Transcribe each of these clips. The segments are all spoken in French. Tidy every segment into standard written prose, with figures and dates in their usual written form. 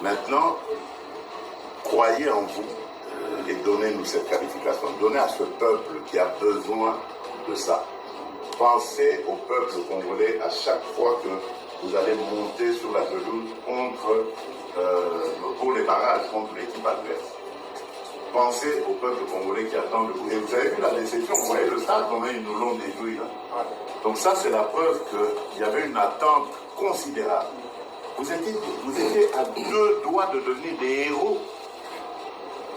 Maintenant, croyez en vous et donnez-nous cette qualification. Donnez à ce peuple qui a besoin de ça. Pensez au peuple congolais à chaque fois que vous allez monter sur la pelouse pour les barrages contre l'équipe adverse. Pensez au peuple congolais qui attend de vous. Et vous avez vu la déception, vous voyez le stade, combien ils nous l'ont détruit là. Donc ça, c'est la preuve qu'il y avait une attente considérable. Vous étiez à 2 doigts de devenir des héros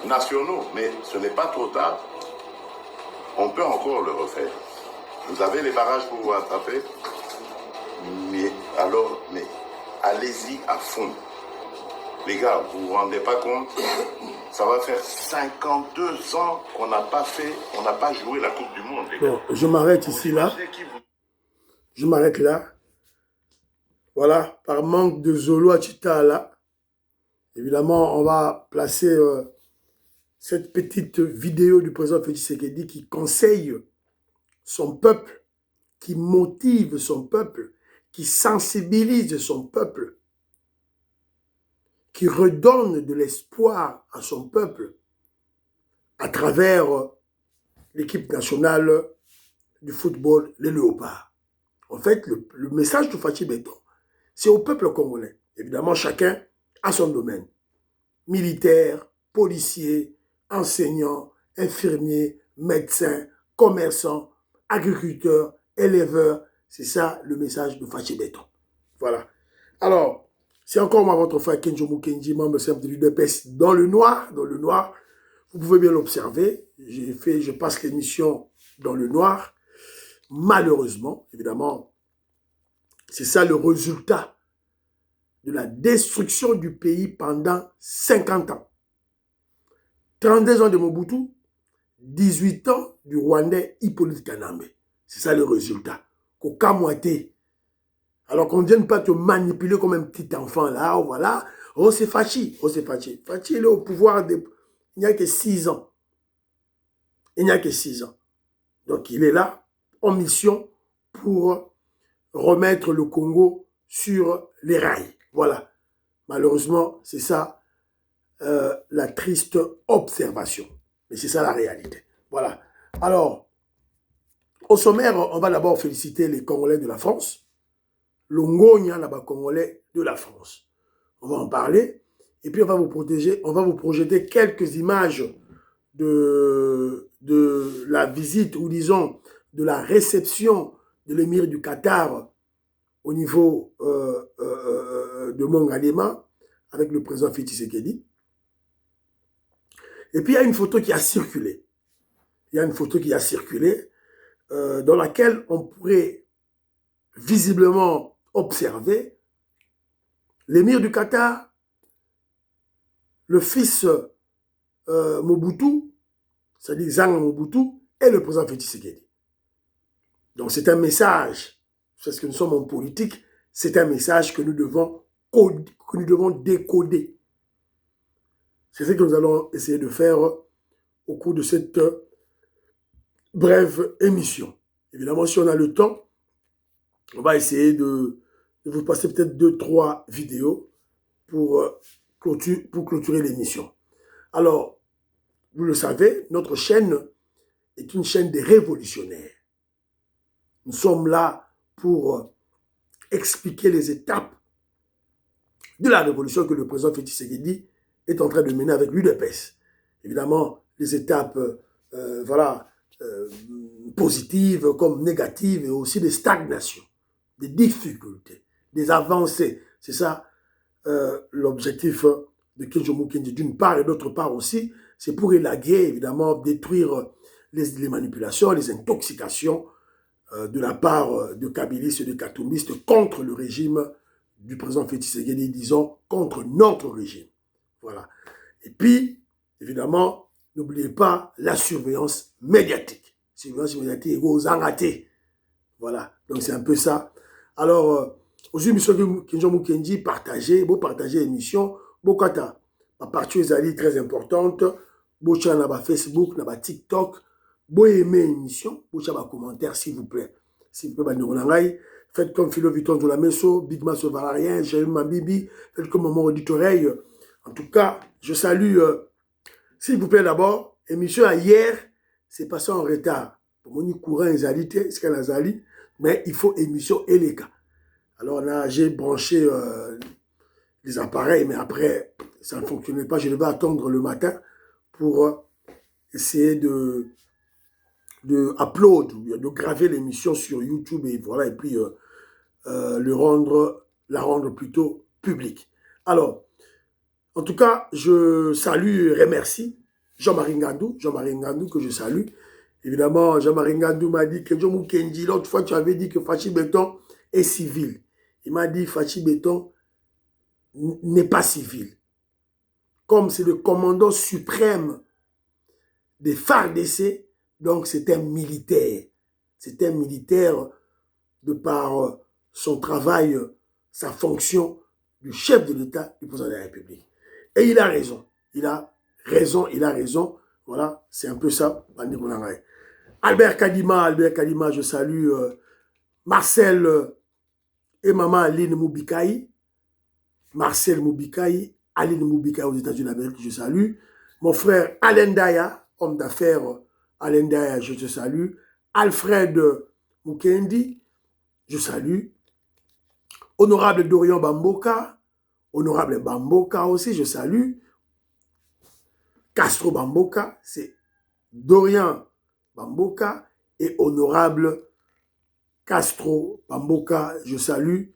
nationaux, mais ce n'est pas trop tard. On peut encore le refaire. Vous avez les barrages pour vous attraper, mais allez-y à fond. Les gars, vous ne vous rendez pas compte, ça va faire 52 ans qu'on n'a pas joué la Coupe du Monde. Les gars. Bon, je m'arrête ici, là. Je m'arrête là. Voilà, par manque de Zolo à Chitala. Évidemment, on va placer cette petite vidéo du président Félix Tshisekedi qui conseille son peuple, qui motive son peuple, qui sensibilise son peuple, qui redonne de l'espoir à son peuple à travers l'équipe nationale du football, les Léopards. En fait, le message de Fachi Beton, c'est au peuple congolais. Évidemment, chacun a son domaine. Militaire, policier, enseignant, infirmier, médecin, commerçant, agriculteur, éleveur. C'est ça le message de Fachi Beton. Voilà. Alors, c'est encore moi, votre frère Kenjo Mukendi, membre simple de l'UDPS dans le noir. Dans le noir, vous pouvez bien l'observer. Je passe l'émission dans le noir. Malheureusement, évidemment, c'est ça le résultat de la destruction du pays pendant 50 ans. 32 ans de Mobutu, 18 ans du Rwandais Hippolyte Kanambe. C'est ça le résultat. Kokamouate. Alors qu'on ne vienne pas te manipuler comme un petit enfant là, voilà. Oh, c'est Fachi. Oh, c'est Fachi. Fachi, il est au pouvoir il n'y a que 6 ans. Il n'y a que 6 ans. Donc, il est là, en mission, pour remettre le Congo sur les rails. Voilà. Malheureusement, c'est ça la triste observation. Mais c'est ça la réalité. Voilà. Alors, au sommaire, on va d'abord féliciter les Congolais de la France. Longonia, là-bas, Congolais de la France. On va en parler. Et puis, on va vous projeter quelques images de la visite, ou disons, de la réception de l'émir du Qatar au niveau de Mongalema avec le président Félix Tshisekedi. Et puis, il y a une photo qui a circulé. Il y a une photo qui a circulé dans laquelle on pourrait visiblement observer l'émir du Qatar, le fils Mobutu, c'est-à-dire Zang Mobutu, et le président Félix Tshisekedi. Donc, c'est un message, parce que nous sommes en politique, c'est un message que nous devons décoder. C'est ce que nous allons essayer de faire au cours de cette brève émission. Évidemment, si on a le temps, on va essayer de vous passer peut-être 2-3 vidéos pour clôturer l'émission. Alors, vous le savez, notre chaîne est une chaîne des révolutionnaires. Nous sommes là pour expliquer les étapes de la révolution que le président Félix Tshisekedi est en train de mener avec l'UDPS. Évidemment, les étapes positives comme négatives, et aussi des stagnations, des difficultés, des avancées. C'est ça l'objectif de Kenjo Mukendi, d'une part, et d'autre part aussi, c'est pour élaguer, évidemment, détruire les manipulations, les intoxications de la part de kabylistes et de katoumbistes contre le régime du président Félix Tshisekedi, disons, contre notre régime. Voilà. Et puis, évidemment, n'oubliez pas la surveillance médiatique. Surveillance médiatique égale aux engatés. Voilà. Donc, c'est un peu ça. Alors, aujourd'hui, M. Kenjo Mukendi, partagez l'émission. Bokata, ma partie est très importante. Bocha na ba Facebook, na ba TikTok. Bo aimez l'émission. Bocha ba commentaire, s'il vous plaît. S'il vous plaît, faites comme Philo Viton de la Messo, Big Masso Valarien, Jérémy Mabibi, faites comme Maman Auditoreille, En tout cas, je salue, s'il vous plaît d'abord, émission à hier, c'est passé en retard. Pour moi, courant ezalité, c'est qu'un azali, mais il faut émission et les cas. Alors là, j'ai branché les appareils, mais après, ça ne fonctionnait pas. Je devais attendre le matin pour essayer de upload, de graver l'émission sur YouTube et voilà, et puis la rendre plutôt publique. Alors, en tout cas, je salue et remercie Jean-Marie Ngandou que je salue. Évidemment, Jean-Marie Ngandou m'a dit que Jomo Kenji, l'autre fois tu avais dit que Fachi Béton est civil. Il m'a dit Fachi Béton n'est pas civil. Comme c'est le commandant suprême des FARDC, donc c'est un militaire. C'est un militaire de par son travail, sa fonction du chef de l'État, du président de la République. Et il a raison. Il a raison. Voilà, c'est un peu ça. Albert Kadima, je salue Marcel et maman Aline Moubikaï. Marcel Moubikaï, Aline Moubikaï aux États-Unis d'Amérique, je salue. Mon frère Alain Daya, homme d'affaires, Alain Daya, je te salue. Alfred Mukendi, je salue. Honorable Dorian Bamboka, honorable Bamboka aussi, je salue. Castro Bamboka, c'est Dorian Bamboka et honorable Castro Bamboka, je salue.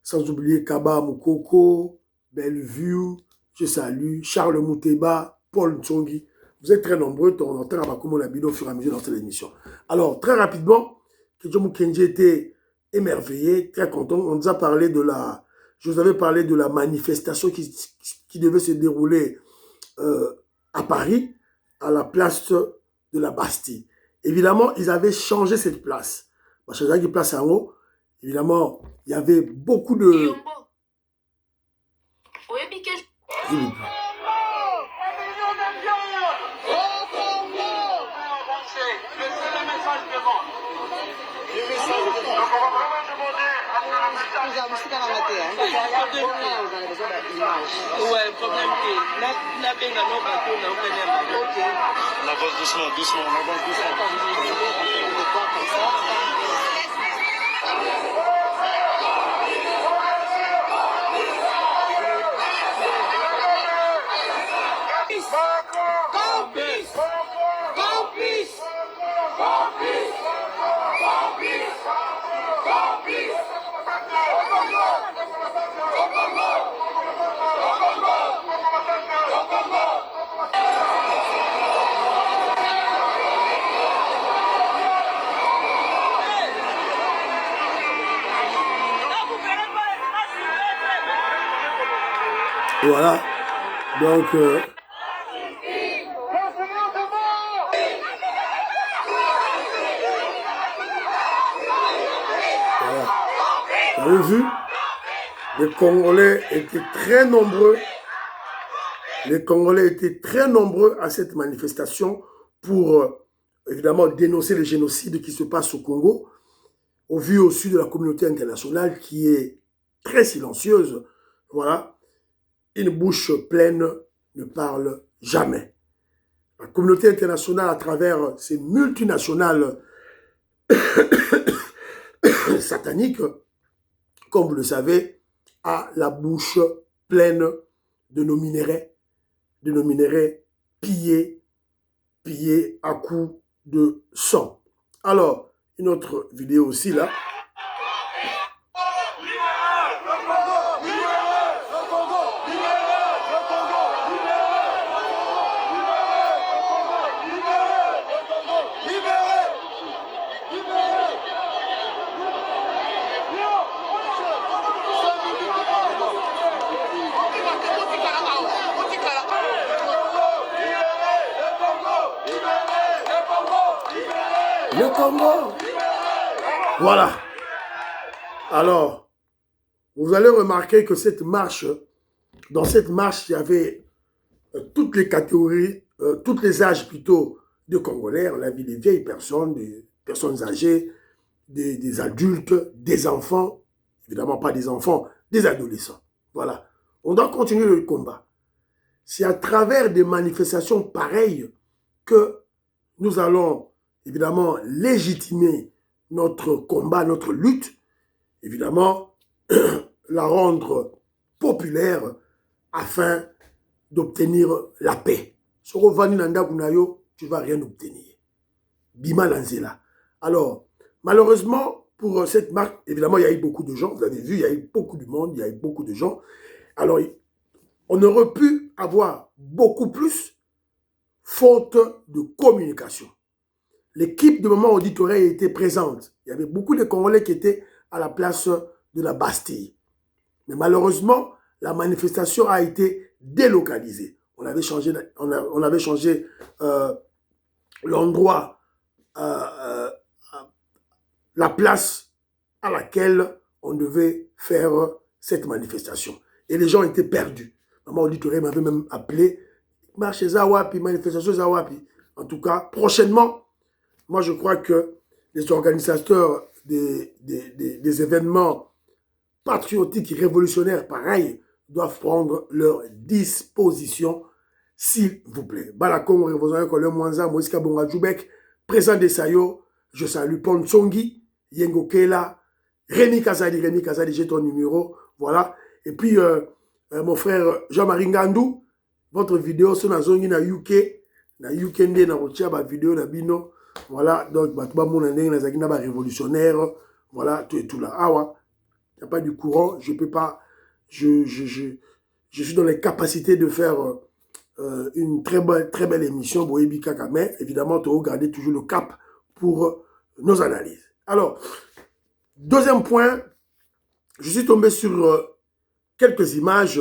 Sans oublier Kaba Moukoko, Bellevue, je salue. Charles Mouteba, Paul Ntsongi. Vous êtes très nombreux, on entend à Bakomo la vidéo au fur et à mesure dans cette émission. Alors, très rapidement, Jomo Kenji était émerveillé, très content. On nous a parlé de la... Je vous avais parlé de la manifestation qui devait se dérouler à Paris, à la place de la Bastille. Évidemment, ils avaient changé cette place. Parce que la place en haut, évidemment, il y avait beaucoup de... Ouais, problème la peine à nos bateaux, on avance doucement, on avance doucement. Et voilà, donc... voilà. Vous avez vu, les Congolais étaient très nombreux. Les Congolais étaient très nombreux à cette manifestation pour, évidemment, dénoncer le génocide qui se passe au Congo, au vu aussi de la communauté internationale qui est très silencieuse. Voilà. Une bouche pleine ne parle jamais. La communauté internationale, à travers ces multinationales sataniques, comme vous le savez, a la bouche pleine de nos minéraux pillés à coups de sang. Alors, une autre vidéo aussi là. Le Congo. Voilà. Alors, vous allez remarquer que cette marche, dans cette marche, il y avait toutes les catégories, tous les âges plutôt de Congolais. On a vu des vieilles personnes, des personnes âgées, des adultes, des enfants, évidemment pas des enfants, des adolescents. Voilà. On doit continuer le combat. c'est à travers des manifestations pareilles que nous allons évidemment légitimer notre combat, notre lutte, évidemment la rendre populaire afin d'obtenir la paix. Si tu vas tu ne vas rien obtenir. Bima Lanzela. Alors, malheureusement, pour cette marque, évidemment, il y a eu beaucoup de gens, vous avez vu, il y a eu beaucoup de monde, il y a eu beaucoup de gens. Alors, on aurait pu avoir beaucoup plus, faute de communication. L'équipe de Maman Auditorial était présente. Il y avait beaucoup de Congolais qui étaient à la place de la Bastille. Mais malheureusement, la manifestation a été délocalisée. On avait changé l'endroit, la place à laquelle on devait faire cette manifestation. Et les gens étaient perdus. Maman Auditorial m'avait même appelé, marche Zawapi, manifestation Zawapi. En tout cas, prochainement, moi je crois que les organisateurs des événements patriotiques et révolutionnaires pareils doivent prendre leur disposition, s'il vous plaît. Balakongo révolutionnaire Colin Mwanza, Moïse Kabonga Djoubek, présent des Sayo, je salue Paul Tsongi, Yengo Kela, Rémi Kazadi, j'ai ton numéro, voilà. Et puis, mon frère Jean-Marie Ngandou, votre vidéo, c'est dans Zongi na UK, na UK ndé na rotia ba vidéo na bino, voilà. Donc, batuba mon ndé na zaki na ba révolutionnaire, voilà, tout et tout là. Ah ouais, il n'y a pas du courant, je peux pas, je suis dans les capacités de faire une très belle émission, Boébi Kakame. Évidemment, tu regarder toujours le cap pour nos analyses. Alors, deuxième point, je suis tombé sur quelques images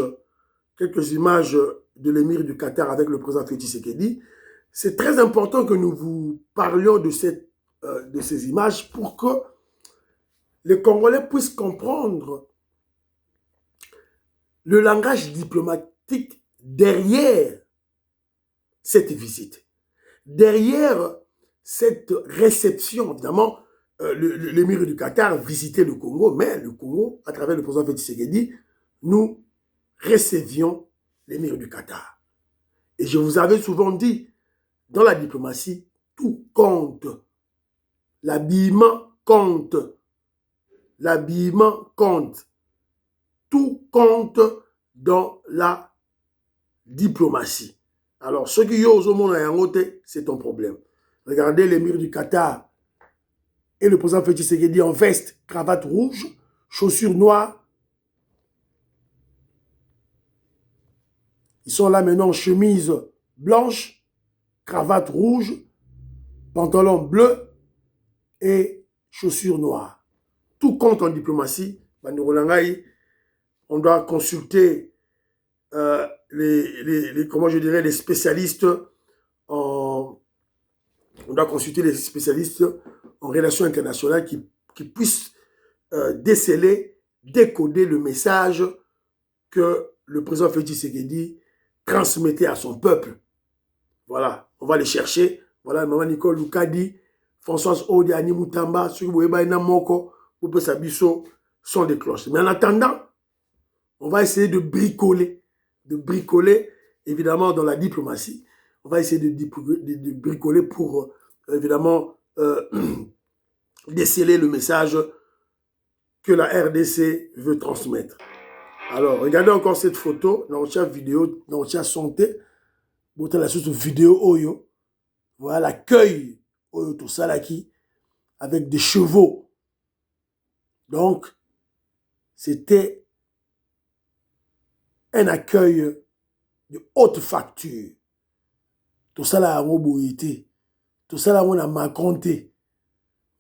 de l'émir du Qatar avec le président Félix Tshisekedi. C'est très important que nous vous parlions de ces images pour que les Congolais puissent comprendre le langage diplomatique derrière cette visite. Derrière cette réception, évidemment, l'émir du Qatar visitait le Congo, mais le Congo, à travers le président Félix Tshisekedi, nous recevions l'émir du Qatar. Et je vous avais souvent dit, dans la diplomatie, tout compte. L'habillement compte. L'habillement compte. Tout compte dans la diplomatie. Alors, ceux qui osent au monde à Yangote, c'est ton problème. Regardez l'émir du Qatar et le président Félix Tshisekedi en veste, cravate rouge, chaussures noires. Ils sont là maintenant en chemise blanche, cravate rouge, pantalon bleu et chaussures noires. Tout compte en diplomatie. On doit consulter comment je dirais, les spécialistes on doit consulter les spécialistes en relations internationales qui puissent déceler, décoder le message que le président Félix Tshisekedi transmettait à son peuple. Voilà, on va les chercher. Voilà, Maman Nicole Loukadi, Françoise Odi, Annie Moutamba, Moko, Sabiso sont des cloches. Mais en attendant, on va essayer de bricoler, évidemment, dans la diplomatie. On va essayer de bricoler pour, évidemment, déceler le message que la RDC veut transmettre. Alors, regardez encore cette photo, dans notre vidéo, dans notre santé, dans la source vidéo Oyo. Voilà l'accueil Oyo tout ça là qui, avec des chevaux. Donc, c'était un accueil de haute facture. Tout ça là a mobilité. Tout ça là on a Macron.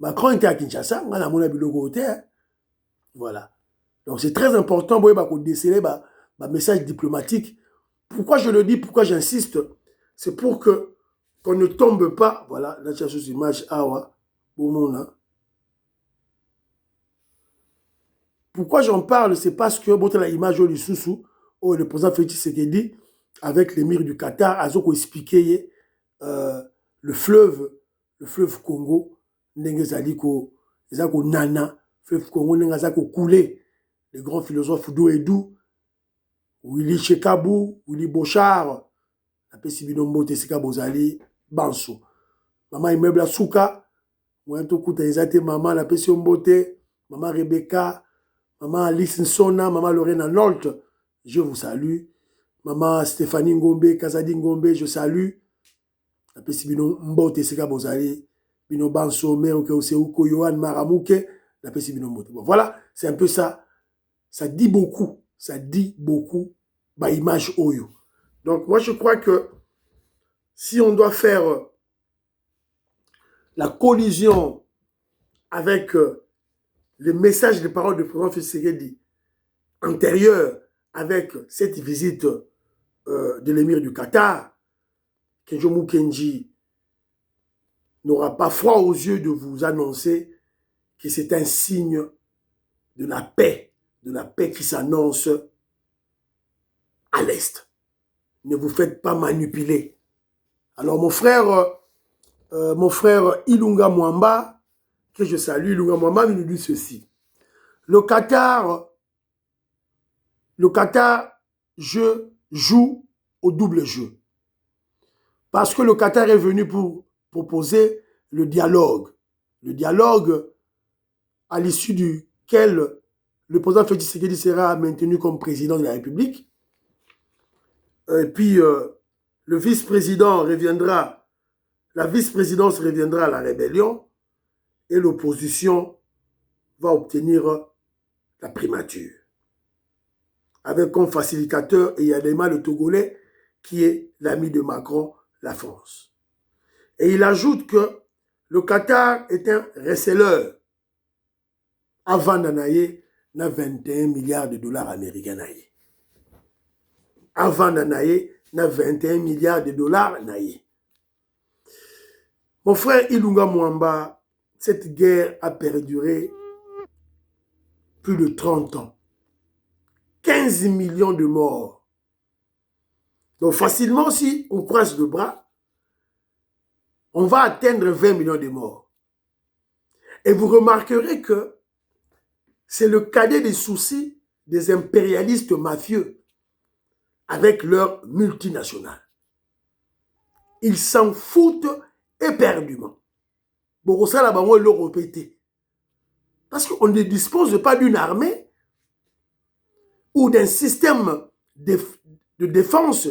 Macron était à Kinshasa, on a mon bilogo. Voilà. Donc c'est très important pour déceler le message diplomatique. Pourquoi je le dis, pourquoi j'insiste, c'est pour que qu'on ne tombe pas. Voilà, là tu as cette image awa. Pourquoi j'en parle, c'est parce que bon, l'image du Soussou, où le président Félix Tshisekedi, avec l'émir du Qatar, a expliqué le fleuve Congo, Nana, fleuve Congo, coulé. Les grands philosophes d'eau et d'où, Willy Chekabou, Willy Bochard, napesi bino mbote sika bozali banso. Maman immeuble à Souka, moi tout kuta ezate maman napesi mbote, maman Rebecca, maman Alice Nsona, maman Lorena Nolte, je vous salue. Maman Stéphanie Ngombe, Kazadi Ngombe, je salue. Napesi bino mbote sika bozali bino banso mère que Oseuko Yohan Maramouke, napesi bino mbote. Bon, voilà, c'est un peu ça. Ça dit beaucoup. Ça dit beaucoup. Bah, image Oyo. Donc, moi, je crois que si on doit faire la collision avec le message des paroles du président Tshisekedi antérieur avec cette visite de l'émir du Qatar, Kenjo Mukenji n'aura pas froid aux yeux de vous annoncer que c'est un signe de la paix qui s'annonce à l'Est. Ne vous faites pas manipuler. Alors mon frère Ilunga Mwamba, que je salue, Ilunga Mwamba, il nous dit ceci. Le Qatar joue au double jeu. Parce que le Qatar est venu pour proposer le dialogue. Le dialogue à l'issue duquel le président Félix Tshisekedi sera maintenu comme président de la République. Et puis, le vice-président reviendra, la vice-présidence reviendra à la rébellion et l'opposition va obtenir la primature. Avec comme facilitateur Eyadema le Togolais, qui est l'ami de Macron, la France. Et il ajoute que le Qatar est un receleur avant d'anayer na 21 milliards de dollars américains naïe. Avant d'anayer na 21 milliards de dollars naïe. Mon frère Ilunga Mwamba, cette guerre a perduré plus de 30 ans. 15 millions de morts. Donc facilement, si on croise le bras, on va atteindre 20 millions de morts. Et vous remarquerez que c'est le cadet des soucis des impérialistes mafieux avec leurs multinationales. Ils s'en foutent éperdument. Bon, ça, là-bas, on le répéter. Parce qu'on ne dispose pas d'une armée ou d'un système de défense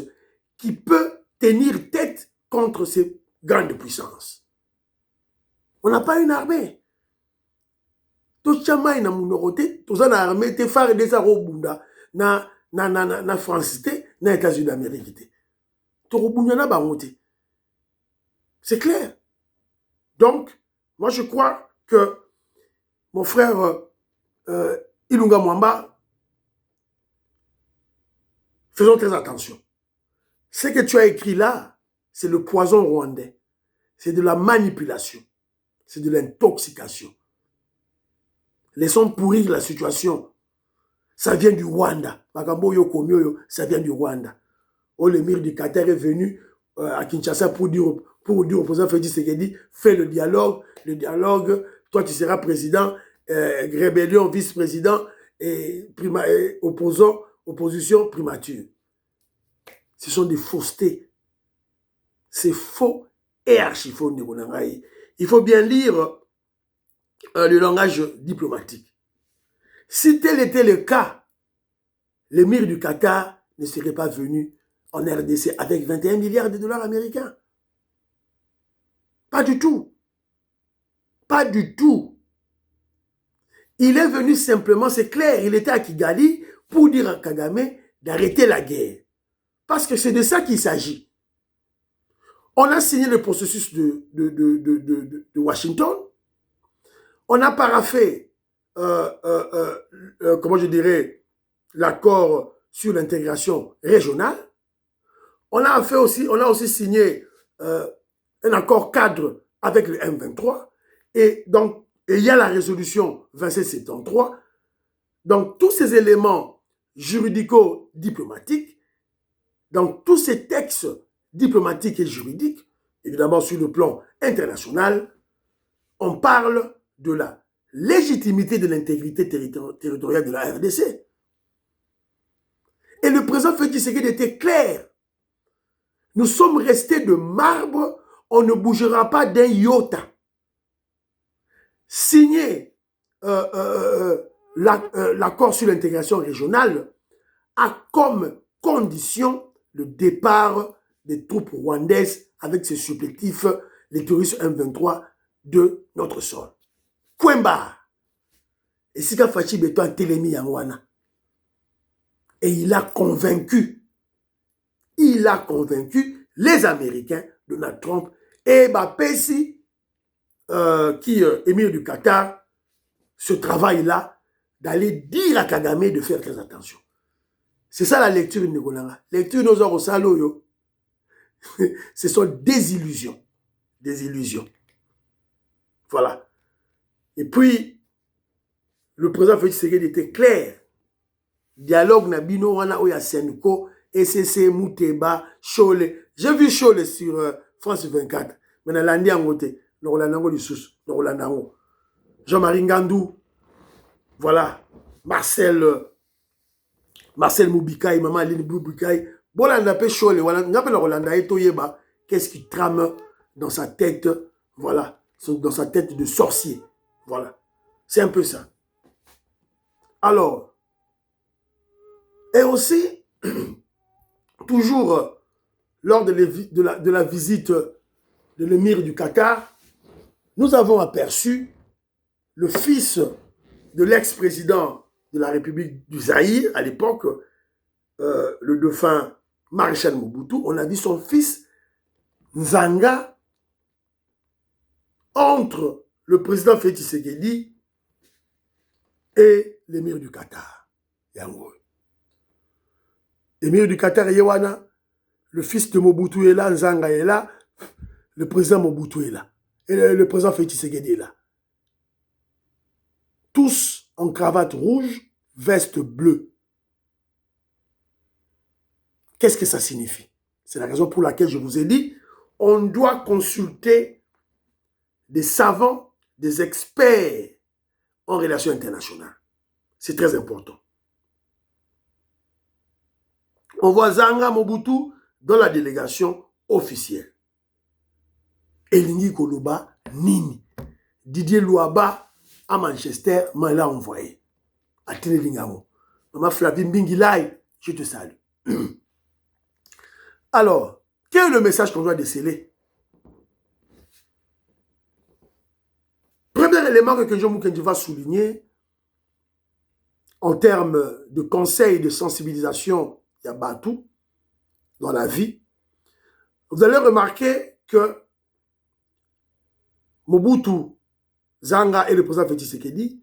qui peut tenir tête contre ces grandes puissances. On n'a pas une armée. Tout chamaï na munoroté, tout ça na armée, te faire des arobunda, na France, na États-Unis d'Amérique. Torobunda na bangote. C'est clair. Donc, moi je crois que mon frère Ilunga Mwamba, faisons très attention. Ce que tu as écrit là, c'est le poison rwandais. C'est de la manipulation. C'est de l'intoxication. Laissons pourrir la situation. Ça vient du Rwanda. Ça vient du Rwanda. Oh, l'émir du Qatar est venu à Kinshasa pour dire au président Félix Tshisekedi, fais le dialogue, toi tu seras président, rébellion, vice-président, et opposition, primature. Ce sont des faussetés. C'est faux et archi-faux. Il faut bien lire le langage diplomatique. Si tel était le cas, l'émir du Qatar ne serait pas venu en RDC avec 21 milliards de dollars américains. Pas du tout. Pas du tout. Il est venu simplement, c'est clair, il était à Kigali pour dire à Kagame d'arrêter la guerre. Parce que c'est de ça qu'il s'agit. On a signé le processus de Washington. On a paraphé, comment je dirais, l'accord sur l'intégration régionale. On a aussi signé un accord cadre avec le M23. Et donc, il y a la résolution 2773. Donc, tous ces éléments juridico-diplomatiques, donc tous ces textes diplomatiques et juridiques, évidemment sur le plan international, on parle de la légitimité de l'intégrité territoriale de la RDC. Et le président Félix Tshisekedi était clair. Nous sommes restés de marbre, on ne bougera pas d'un iota. Signer l'accord sur l'intégration régionale a comme condition le départ des troupes rwandaises avec ses supplétifs, les terroristes M23 de notre sol. Point barre. Et Sika Fachi Beto a télémi Yangwana. Et il a convaincu les Américains, Donald Trump, et Bapesi, émir du Qatar, ce travail-là, d'aller dire à Kagame de faire très attention. C'est ça la lecture de Ngolanga. Lecture nos ors au salo, ce sont des illusions. Des illusions. Voilà. Et puis, le président Félix Tshisekedi était clair. Dialogue Nabino Wana Oya Senko, SCC, Mouteba, Chole. J'ai vu Chole sur France 24. Mais dans l'Andi en côté, le Rolandango du Sous, le Rolandango. Jean-Marie Ngandou. Voilà. Marcel Moubikaï, Maman Aline Moubikaï. Bolanda pe Chole. Voilà. N'appelle le Rolandaï Toyeba. Qu'est-ce qui trame dans sa tête? Voilà. Dans sa tête de sorcier. Voilà. C'est un peu ça. Alors, et aussi, toujours lors de la visite de l'émir du Qatar, nous avons aperçu le fils de l'ex-président de la République du Zaïre, à l'époque, le dauphin Maréchal Mobutu. On a vu son fils Nzanga entre le président Félix Tshisekedi et l'émir du Qatar. Yango. L'émir du Qatar est Yewana, le fils de Mobutu est là, Nzanga est là, le président Mobutu est là, et le président Félix Tshisekedi est là. Tous en cravate rouge, veste bleue. Qu'est-ce que ça signifie? C'est la raison pour laquelle je vous ai dit, on doit consulter des savants, des experts en relations internationales. C'est très important. On voit Zanga Mobutu dans la délégation officielle. Elingi Koloba, Nini. Didier Louaba à Manchester m'a l'a envoyé. À Ténélingamo. Maman Flavie Mbingilai, je te salue. Alors, quel est le message qu'on doit déceler? Premier élément que Kenjo Mukendi va souligner, en termes de conseils et de sensibilisation, il y a Batou dans la vie. Vous allez remarquer que Mobutu, Zanga et le président Félix Tshisekedi,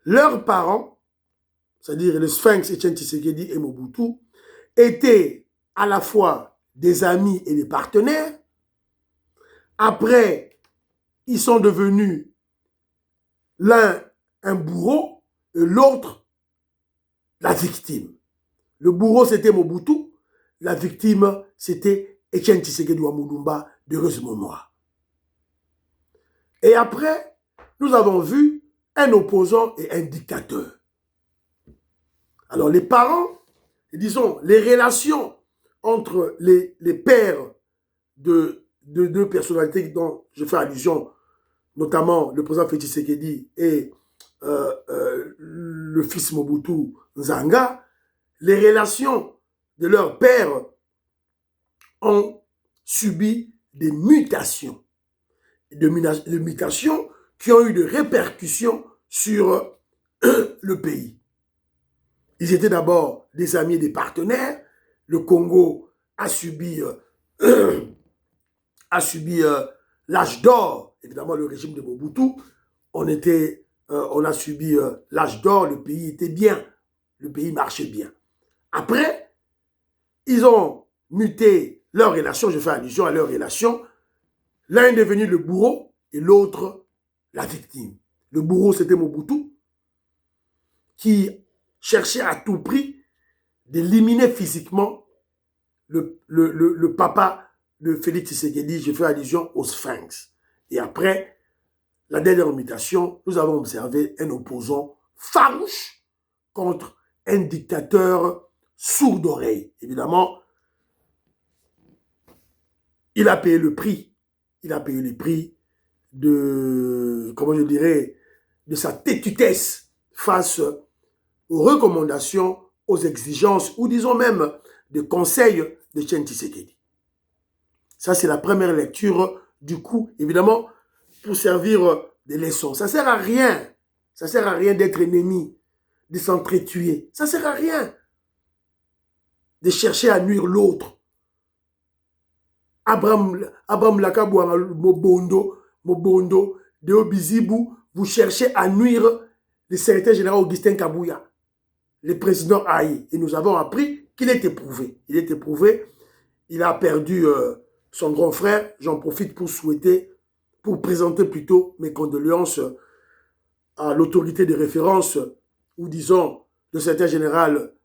leurs parents, c'est-à-dire le Sphinx, Etienne Tshisekedi et Mobutu, étaient à la fois des amis et des partenaires. Après, ils sont devenus l'un un bourreau et l'autre la victime. Le bourreau, c'était Mobutu. La victime, c'était Etienne Tshisekedi Wamulumba, d'heureuse mémoire. Et après, nous avons vu un opposant et un dictateur. Alors, les parents, disons, les relations entre les pères de deux personnalités dont je fais allusion, notamment le président Félix Tshisekedi et le fils Mobutu Nzanga, les relations de leurs pères ont subi des mutations. Des mutations qui ont eu des répercussions sur le pays. Ils étaient d'abord des amis et des partenaires. Le Congo a subi l'âge d'or, évidemment le régime de Mobutu. On a subi l'âge d'or, le pays était bien, le pays marchait bien. Après, ils ont muté leurs relations, je fais allusion à leurs relations. L'un est devenu le bourreau et l'autre la victime. Le bourreau, c'était Mobutu, qui cherchait à tout prix d'éliminer physiquement le papa de Félix Tshisekedi, je fais allusion au Sphinx. Et après, la dernière mutation, nous avons observé un opposant farouche contre un dictateur sourd d'oreille. Évidemment, il a payé le prix. Il a payé le prix de, comment je dirais, de sa têtutesse face aux recommandations, aux exigences, ou disons même des conseils de Etienne Tshisekedi. Ça, c'est la première lecture du coup, évidemment, pour servir des leçons. Ça ne sert à rien. Ça ne sert à rien d'être ennemi, de s'entretuer. Ça ne sert à rien de chercher à nuire l'autre. Abraham Lakabouanga Mobondo, Deo Bizibou, vous cherchez à nuire le secrétaire général Augustin Kabouya, le président Aïe. Et nous avons appris qu'il est éprouvé. Il est éprouvé. Il a perdu son grand frère. J'en profite pour souhaiter, pour présenter plutôt mes condoléances à l'autorité de référence, ou disons, le secrétaire général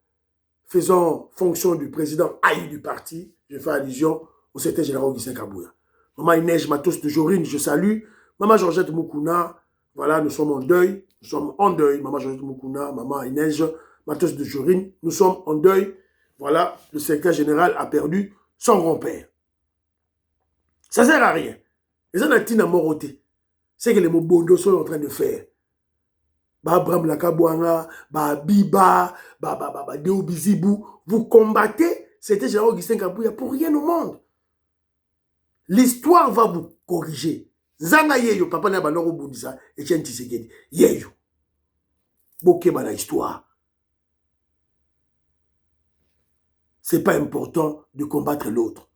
faisant fonction du président Aïe du parti. Je fais allusion au secrétaire général Augustin Kabouya. Maman Inès Matos de Jorine, je salue. Maman Georgette Moukouna, voilà, nous sommes en deuil. Nous sommes en deuil. Maman Georgette Moukouna, maman Inès Matos de Jorine, nous sommes en deuil. Voilà, le secrétaire général a perdu son grand-père. Ça ne sert à rien. Les Anatina Moroté, c'est que les Mobondo sont en train de faire. Abraham Lakabouanga, Biba, Deo Bizibou, vous combattez, c'était général Augustin Kabouya pour rien au monde. L'histoire va vous corriger. Zanga yeyo, papa na baloro bundisa, Etienne Tshisekedi, yeyo. Bokeba la histoire. C'est pas important de combattre l'autre.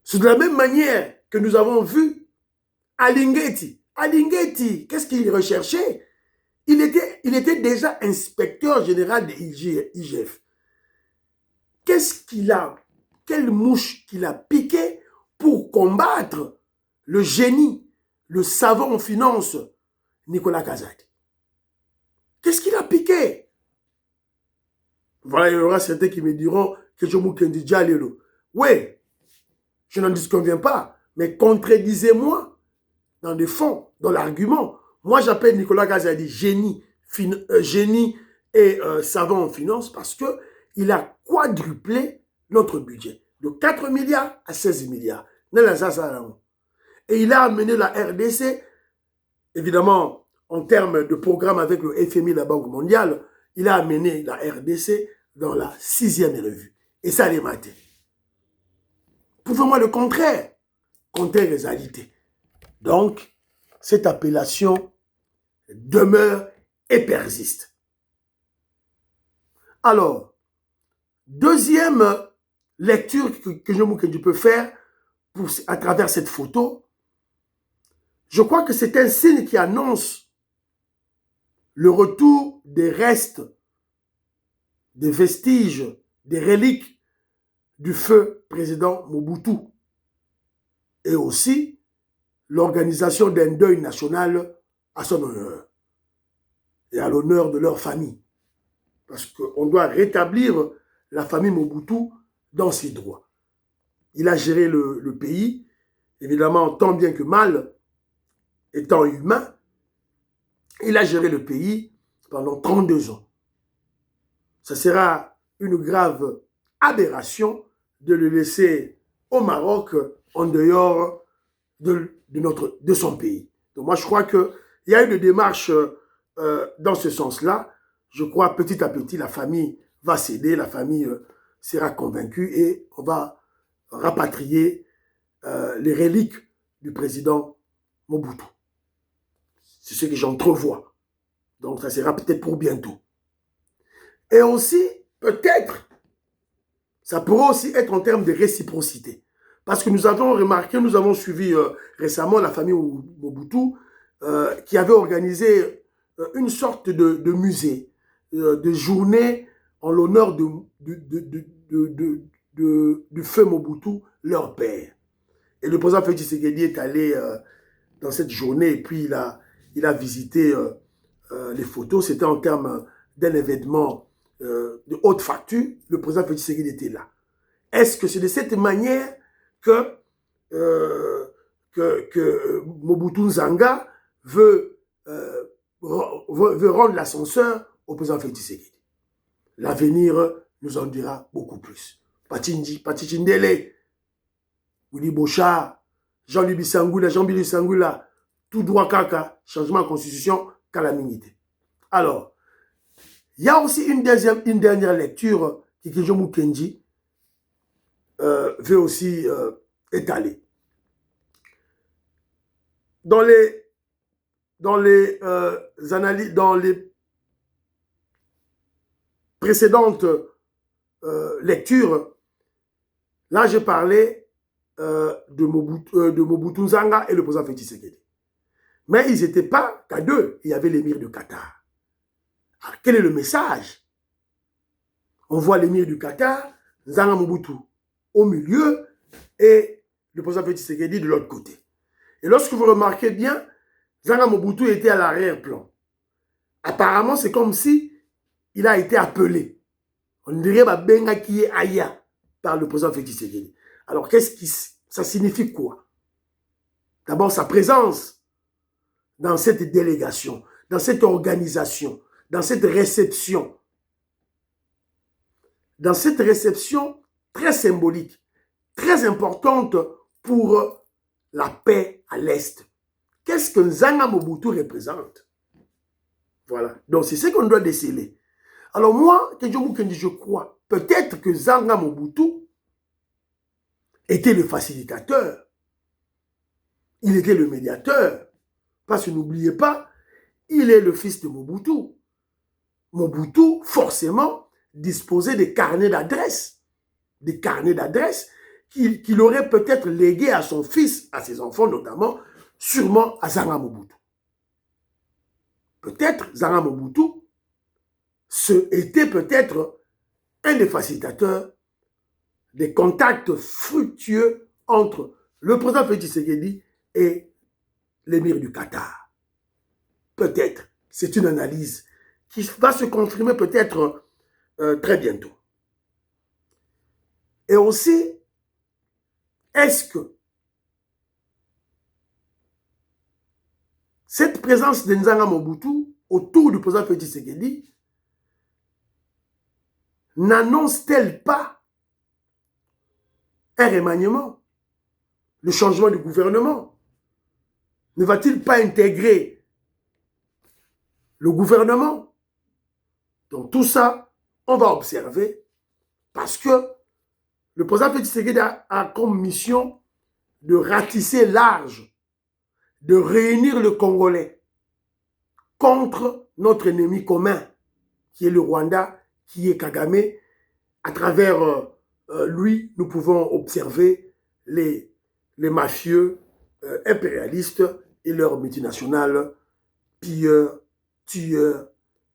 C'est de la même manière que nous avons vu Alingeti. Alingeti, qu'est-ce qu'il recherchait? Il était déjà inspecteur général de IGF. Qu'est-ce qu'il a, quelle mouche qu'il a piqué pour combattre le génie, le savant en finance, Nicolas Kazadi? Qu'est-ce qu'il a piqué? Voilà, il y aura certains qui me diront que je m'occupe Jalelo. Oui, je n'en disconviens pas, mais contredisez-moi dans le fond, dans l'argument. Moi, j'appelle Nicolas Kazadi génie, génie et savant en finance parce qu'il a quadruplé notre budget de 4 milliards à 16 milliards. Et il a amené la RDC, évidemment, en termes de programme avec le FMI, la Banque mondiale, il a amené la RDC dans la 6e revue. Et ça, les matés. Prouvez-moi le contraire. Contraire réalité. Donc, cette appellation demeure et persiste. Alors, deuxième lecture que je peux faire à travers cette photo, je crois que c'est un signe qui annonce le retour des restes, des vestiges, des reliques du feu président Mobutu et aussi l'organisation d'un deuil national à son honneur et à l'honneur de leur famille. Parce qu'on doit rétablir la famille Mobutu dans ses droits. Il a géré le pays, évidemment, tant bien que mal, étant humain, il a géré le pays pendant 32 ans. Ça sera une grave aberration de le laisser au Maroc en dehors de son pays. Donc moi, je crois qu'il y a une démarche dans ce sens-là. Je crois petit à petit, la famille va céder, la famille sera convaincue et on va rapatrier les reliques du président Mobutu. C'est ce que j'entrevois. Donc ça sera peut-être pour bientôt. Et aussi, peut-être, ça pourrait aussi être en termes de réciprocité. Parce que nous avons remarqué, nous avons suivi récemment la famille Mobutu qui avait organisé une sorte de musée, de journée en l'honneur du feu Mobutu, leur père. Et le président Félix Tshisekedi est allé dans cette journée et puis il a visité les photos. C'était en termes d'un événement de haute facture. Le président Félix Tshisekedi était là. Est-ce que c'est de cette manière que Mobutu Nzanga veut rendre l'ascenseur au président Félix Tshisekedi? L'avenir nous en dira beaucoup plus. Patichindele, Willy Bochard, Jean-Louis Sangula, tout droit kaka, changement de constitution, calamité. Alors, il y a aussi une dernière lecture que Kijomu Kenji veut aussi étaler. Dans les analyses, dans les précédentes lectures, là je parlais de Mobutu Nzanga et le président Félix Tshisekedi. Mais ils n'étaient pas qu'à deux, il y avait l'émir du Qatar. Alors, quel est le message? On voit l'émir du Qatar, Nzanga Mobutu au milieu et le président Félix Tshisekedi de l'autre côté. Et lorsque vous remarquez bien, Nzanga Mobutu était à l'arrière-plan. Apparemment, c'est comme si il a été appelé. On dirait Benga qui est Aya par le président Félix Tshisekedi. Alors, ça signifie quoi? D'abord, sa présence dans cette délégation, dans cette organisation, dans cette réception. Dans cette réception très symbolique, très importante pour la paix à l'Est. Qu'est-ce que Nzanga Mobutu représente? Voilà. Donc, c'est ce qu'on doit déceler. Alors moi, je crois, peut-être que Nzanga Mobutu était le facilitateur. Il était le médiateur. Parce que n'oubliez pas, il est le fils de Mobutu. Mobutu, forcément, disposait des carnets d'adresses. Des carnets d'adresses qu'il aurait peut-être légués à son fils, à ses enfants notamment, sûrement à Nzanga Mobutu. Peut-être Nzanga Mobutu était peut-être un des facilitateurs des contacts fructueux entre le président Félix Tshisekedi et l'émir du Qatar. Peut-être, c'est une analyse qui va se confirmer peut-être très bientôt. Et aussi, est-ce que cette présence de Nzanga Mobutu autour du président Félix Tshisekedi n'annonce-t-elle pas un remaniement, le changement du gouvernement? Ne va-t-il pas intégrer le gouvernement? Donc tout ça, on va observer parce que le président Félix Tshisekedi a comme mission de ratisser large, de réunir le Congolais contre notre ennemi commun, qui est le Rwanda, qui est Kagame. À travers lui, nous pouvons observer les mafieux impérialistes et leurs multinationales, pilleurs, tueurs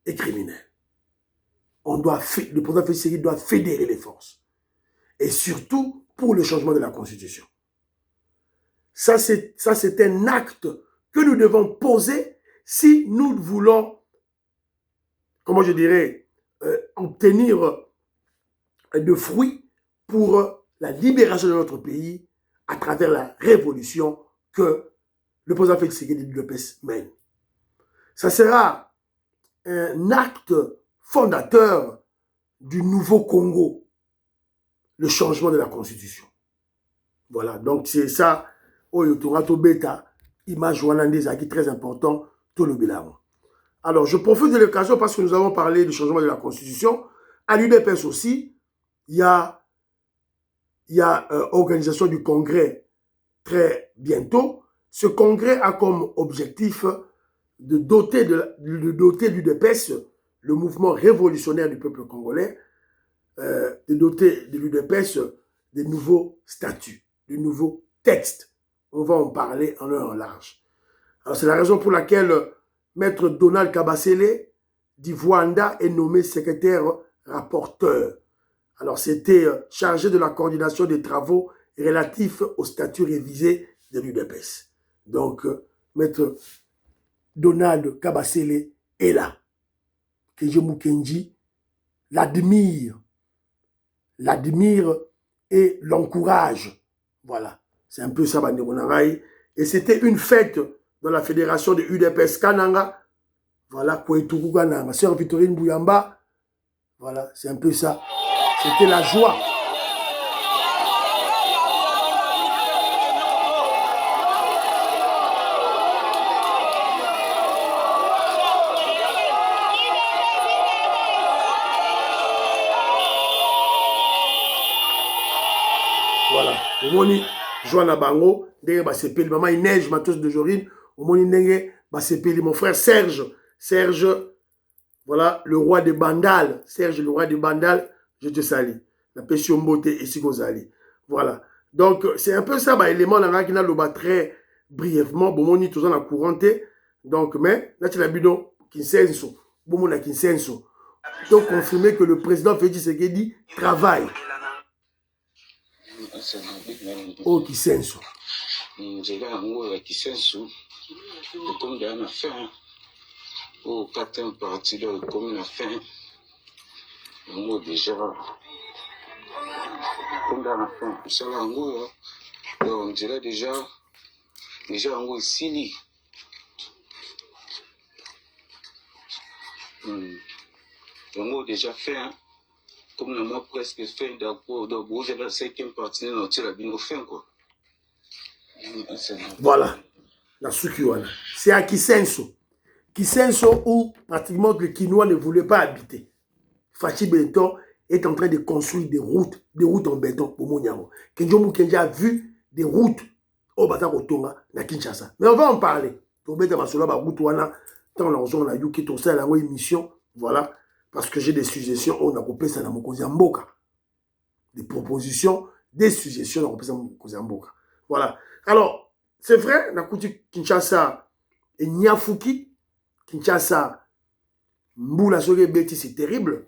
et criminels. Le président Félix Tshisekedi doit fédérer les forces. Et surtout pour le changement de la Constitution. Ça, c'est un acte que nous devons poser si nous voulons, comment je dirais, obtenir de fruits pour la libération de notre pays à travers la révolution que le président Félix Tshisekedi de l'UDPS mène. Ça sera un acte fondateur du nouveau Congo, le changement de la Constitution. Voilà, donc c'est ça, Oyotorato Beta, image rwandaise qui est très important, tout le bilan. Alors, je profite de l'occasion parce que nous avons parlé du changement de la Constitution. À l'UDPS aussi, il y a organisation du congrès très bientôt. Ce congrès a comme objectif de doter l'UDPS, le mouvement révolutionnaire du peuple congolais, de doter de l'UDPS des nouveaux statuts, des nouveaux textes. On va en parler en long et en large. Alors c'est la raison pour laquelle Maître Donald Kabasele d'Ivoanda est nommé secrétaire rapporteur. Alors c'était chargé de la coordination des travaux relatifs au statut révisé de l'UDPS. Donc Maître Donald Kabasele est là. Kijomu Kenji l'admire et l'encourage. Voilà, c'est un peu ça, Banderonaraï. Et c'était une fête dans la fédération de UDPS Kananga. Voilà, Kouetourou Kananga, Sœur Victorine Bouyamba. Voilà, c'est un peu ça. C'était la joie. Voilà, au moni, joie na bango, ndenge ba sepeli, maman il neige, matos de Jorine, au moni ndenge ba sepeli, mon frère Serge, voilà, le roi de Bandal, Serge, le roi de Bandal, je te salue. La passion beauté et si vous allez. Voilà. Donc, c'est un peu ça, bah, élément, là, qui n'a le très brièvement, bon, on est tous en couranté. Donc, mais, là, tu l'as vu, donc, Kinsenso, bon, on a Kinsenso. Donc, confirmer que le président Félix Tshisekedi travaille. Oh, Kinsenso. Au quatrième parti de la commune a fait un mot déjà. Comme dans la fin, ça là, on dirait déjà en haut ici. Un mot déjà fait, comme le mot presque fait d'accord, donc vous avez la cinquième partie de notre labine au fin, quoi. Voilà, la Sukiwana. C'est à Kisenso. Kisenso où pratiquement le Kinois ne voulait pas habiter. Fachi Benton est en train de construire des routes en béton pour Moniamo. Kenjomu Kenja a vu des routes au Batakotonga, na Kinshasa. Mais on va en parler. Voilà, parce que j'ai des suggestions, on a coupé ça dans mon Mboka. Des propositions, des suggestions, on a coupé ça dans mon Mboka. Voilà. Alors, c'est vrai, on a coupé Kinshasa et Niafuki. Kinshasa, Mboula Soge Beti, c'est terrible.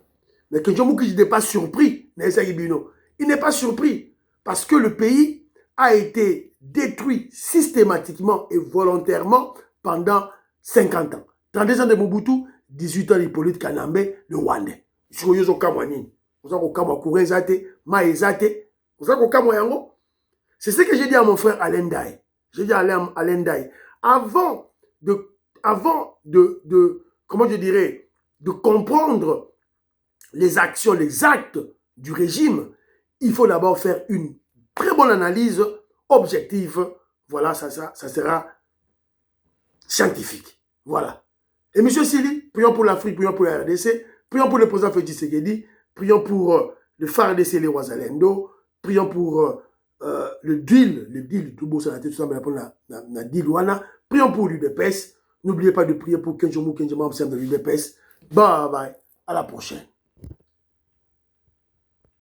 Mais Kenjomu Kinji n'est pas surpris. Il n'est pas surpris parce que le pays a été détruit systématiquement et volontairement pendant 50 ans. 32 ans de Mobutu, 18 ans d'Hippolyte Kanambe, le Rwandais. C'est ce que j'ai dit à mon frère Alain Daye. J'ai dit à Alain Daye, avant de comment je dirais, de comprendre les actions, les actes du régime, il faut d'abord faire une très bonne analyse objective. Voilà, ça sera scientifique. Voilà. Et M. Sili, prions pour l'Afrique, prions pour la RDC, prions pour le président Félix Tshisekedi, prions pour le FARDC, les Ouazalendo, prions pour le deal, tout beau, ça a été tout ça, mais la deal, prions pour l'UDPS. N'oubliez pas de prier pour Kenjomu Kenjama, de l'UDPS. Bye bye, à la prochaine.